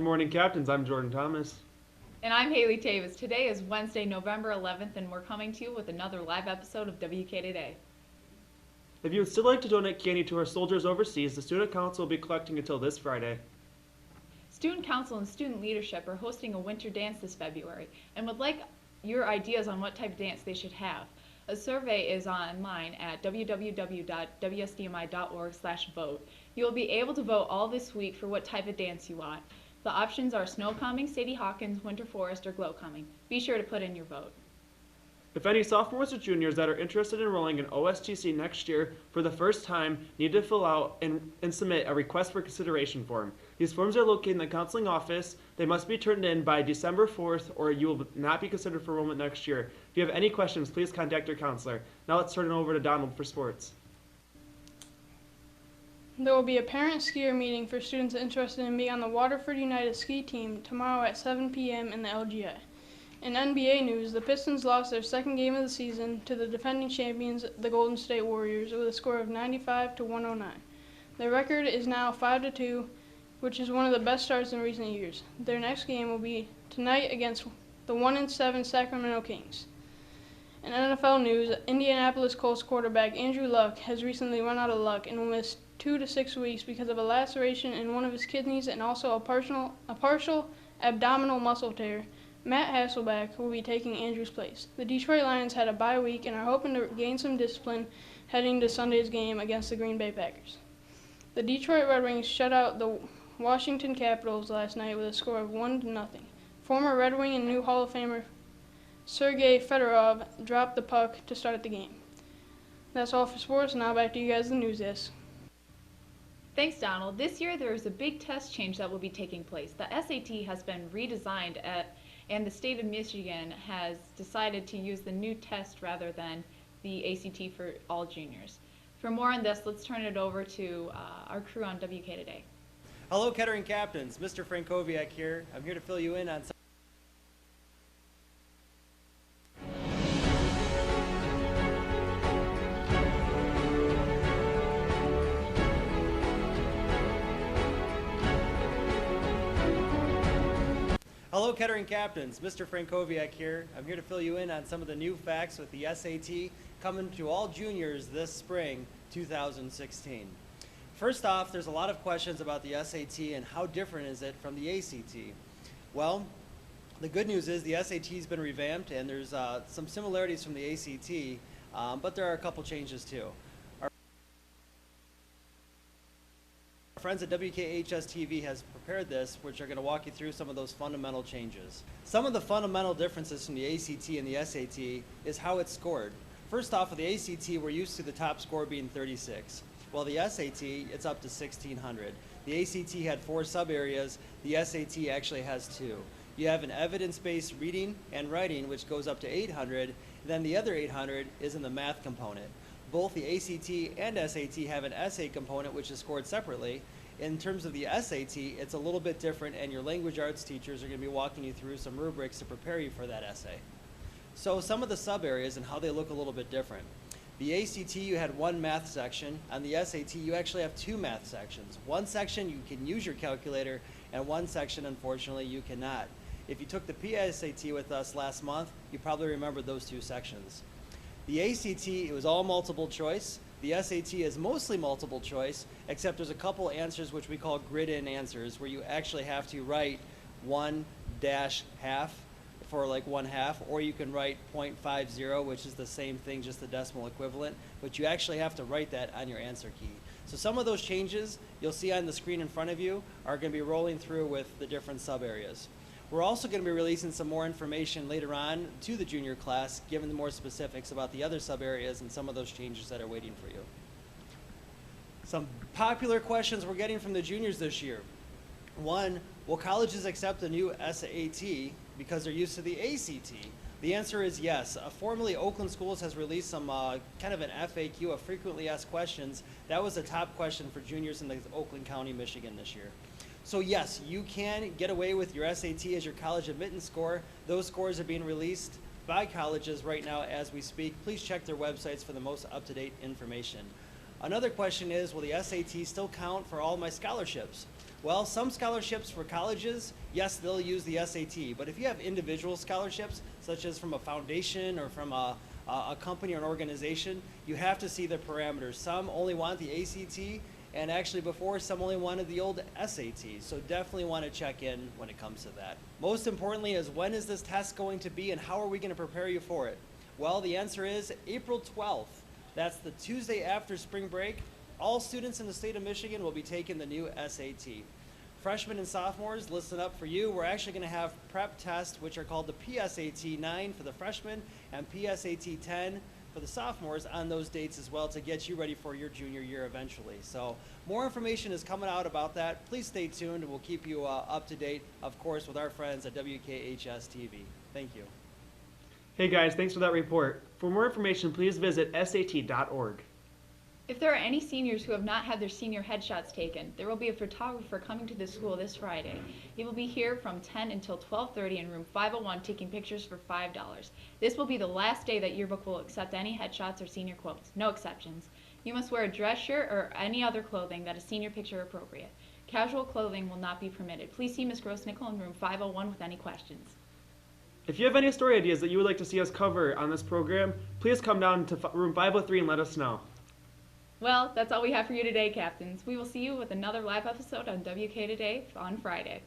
morning, Captains. I'm Jordan Thomas. And I'm Haley Tavis. Today is Wednesday, November 11th, and we're coming to you with another live episode of WK Today. If you would still like to donate candy to our soldiers overseas, the Student Council will be collecting until this Friday. Student Council and Student Leadership are hosting a winter dance this February and would like your ideas on what type of dance they should have. A survey is online at www.wsdmi.org/vote. You will be able to vote all this week for what type of dance you want. The options are Snow Coming, Sadie Hawkins, Winter Forest, or Glow Coming. Be sure to put in your vote. If any sophomores or juniors that are interested in enrolling in OSTC next year for the first time need to fill out and submit a request for consideration form. These forms are located in the counseling office. They must be turned in by December 4th or you will not be considered for enrollment next year. If you have any questions, please contact your counselor. Now let's turn it over to Donald for sports. There will be a parent skier meeting for students interested in being on the Waterford United ski team tomorrow at 7 p.m. in the LGI. In NBA news, the Pistons lost their second game of the season to the defending champions, the Golden State Warriors, with a score of 95-109. Their record is now 5-2, which is one of the best starts in recent years. Their next game will be tonight against the 1-7 Sacramento Kings. In NFL news, Indianapolis Colts quarterback Andrew Luck has recently run out of luck and will miss 2 to 6 weeks because of a laceration in one of his kidneys and also a partial abdominal muscle tear. Matt Hasselbeck will be taking Andrew's place. The Detroit Lions had a bye week and are hoping to gain some discipline heading to Sunday's game against the Green Bay Packers. The Detroit Red Wings shut out the Washington Capitals last night with a score of 1-0. Former Red Wing and new Hall of Famer Sergei Fedorov dropped the puck to start the game. That's all for sports. Now back to you guys, the news desk. Thanks, Donald. This year there is a big test change that will be taking place. The SAT has been redesigned and the state of Michigan has decided to use the new test rather than the ACT for all juniors. For more on this, let's turn it over to our crew on WK Today. Hello, Kettering Captains. Mr. Frankowiak here. I'm here to fill you in on some Hello, Kettering Captains. Mr. Frankowiak here. I'm here to fill you in on some of the new facts with the SAT coming to all juniors this spring, 2016. First off, there's a lot of questions about the SAT and how different is it from the ACT. Well, the good news is the SAT has been revamped and there's some similarities from the ACT, but there are a couple changes too. Friends at WKHS-TV has prepared this, which are going to walk you through some of those fundamental changes. Some of the fundamental differences from the ACT and the SAT is how it's scored. First off, with the ACT, we're used to the top score being 36. While the SAT, it's up to 1,600. The ACT had 4 sub-areas. The SAT actually has 2. You have an evidence-based reading and writing, which goes up to 800. Then the other 800 is in the math component. Both the ACT and SAT have an essay component, which is scored separately. In terms of the SAT, it's a little bit different, and your language arts teachers are going to be walking you through some rubrics to prepare you for that essay. So some of the sub-areas and how they look a little bit different. The ACT, you had 1 math section. On the SAT, you actually have 2 math sections. One section, you can use your calculator, and one section, unfortunately, you cannot. If you took the PSAT with us last month, you probably remember those 2 sections. The ACT, it was all multiple choice. The SAT is mostly multiple choice, except there's a couple answers which we call grid-in answers, where you actually have to write 1-half for like 1/2, or you can write 0.50, which is the same thing, just the decimal equivalent, but you actually have to write that on your answer key. So some of those changes you'll see on the screen in front of you are going to be rolling through with the different sub-areas. We're also going to be releasing some more information later on to the junior class, giving them more specifics about the other sub-areas and some of those changes that are waiting for you. Some popular questions we're getting from the juniors this year. 1, will colleges accept the new SAT because they're used to the ACT? The answer is yes. Formerly, Oakland Schools has released some kind of an FAQ, a frequently asked questions. That was the top question for juniors in the Oakland County, Michigan this year. So yes, you can get away with your SAT as your college admittance score. Those scores are being released by colleges right now as we speak. Please check their websites for the most up-to-date information. Another question is, will the SAT still count for all my scholarships? Well, some scholarships for colleges, yes, they'll use the SAT, but if you have individual scholarships, such as from a foundation or from a company or an organization, you have to see the parameters. Some only want the ACT, and actually before, some only wanted the old SAT, so definitely want to check in when it comes to that. Most importantly is, when is this test going to be and how are we going to prepare you for it? Well, the answer is April 12th. That's the Tuesday after spring break. All students in the state of Michigan will be taking the new SAT. Freshmen and sophomores, listen up for you. We're actually going to have prep tests, which are called the PSAT 9 for the freshmen and PSAT 10 for the sophomores on those dates as well, to get you ready for your junior year eventually. So more information is coming out about that. Please stay tuned and we'll keep you up to date, of course, with our friends at WKHS-TV. Thank you. Hey guys, thanks for that report. For more information, please visit sat.org. If there are any seniors who have not had their senior headshots taken, there will be a photographer coming to the school this Friday. He will be here from 10 until 12:30 in room 501 taking pictures for $5. This will be the last day that yearbook will accept any headshots or senior quotes. No exceptions. You must wear a dress shirt or any other clothing that is senior picture appropriate. Casual clothing will not be permitted. Please see Ms. Grossnickel in room 501 with any questions. If you have any story ideas that you would like to see us cover on this program, please come down to room 503 and let us know. Well, that's all we have for you today, Captains. We will see you with another live episode on WK Today on Friday.